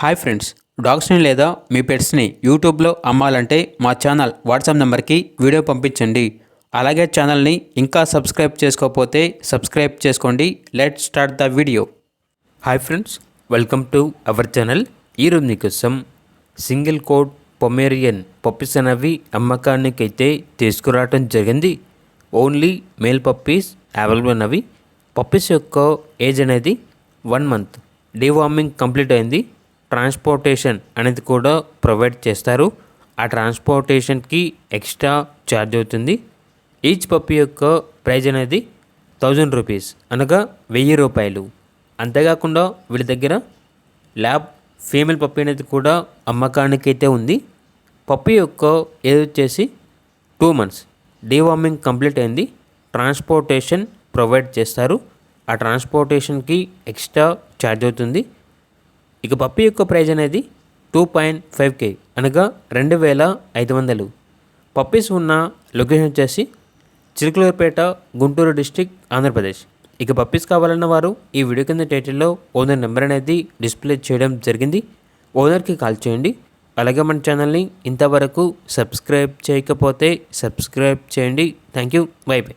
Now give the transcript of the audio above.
Hi friends, డాగ్స్ని లేదా మీ పెట్స్ని యూట్యూబ్లో అమ్మాలంటే మా ఛానల్ వాట్సాప్ నెంబర్కి వీడియో పంపించండి. అలాగే ఛానల్ని ఇంకా సబ్స్క్రైబ్ చేసుకోకపోతే సబ్స్క్రైబ్ చేసుకోండి. Let start the video. Hi friends, welcome to our channel. ఈరోజు మీకోసం సింగిల్ కోట్ పొమేరియన్ పప్పీస్ అనేవి అమ్మకానికైతే తీసుకురావడం జరిగింది. ఓన్లీ మేల్ పప్పీస్ అవైలబుల్ అన్నవి. పప్పీస్ యొక్క ఏజ్ అనేది 1 మంత్. డీవార్మింగ్ కంప్లీట్ అయింది. ట్రాన్స్పోర్టేషన్ అనేది కూడా ప్రొవైడ్ చేస్తారు. ఆ ట్రాన్స్పోర్టేషన్కి ఎక్స్ట్రా ఛార్జ్ అవుతుంది. ఈచ్ పప్పీ యొక్క ప్రైజ్ అనేది 1000 రూపీస్, అనగా 1000 రూపాయలు. అంతేకాకుండా వీళ్ళ దగ్గర ల్యాబ్ ఫీమేల్ పప్పీ అనేది కూడా అమ్మకానికైతే ఉంది. పప్పీ యొక్క ఏజ్ వచ్చేసి 2 మంత్స్. డీవార్మింగ్ కంప్లీట్ అయింది. ట్రాన్స్పోర్టేషన్ ప్రొవైడ్ చేస్తారు. ఆ ట్రాన్స్పోర్టేషన్కి ఎక్స్ట్రా ఛార్జ్ అవుతుంది. ఇక పప్పీ యొక్క ప్రైజ్ అనేది 2.5K, అనగా 2500. పప్పీస్ ఉన్న లొకేషన్ వచ్చేసి చిలుకలూరుపేట, గుంటూరు డిస్టిక్, ఆంధ్రప్రదేశ్. ఇక పప్పీస్ కావాలన్న వారు ఈ వీడియో కింద టైటిల్లో ఓనర్ నెంబర్ అనేది డిస్ప్లే చేయడం జరిగింది. ఓనర్కి కాల్ చేయండి. అలాగే మన ఛానల్ని ఇంతవరకు సబ్స్క్రైబ్ చేయకపోతే సబ్స్క్రైబ్ చేయండి. Thank you. By by.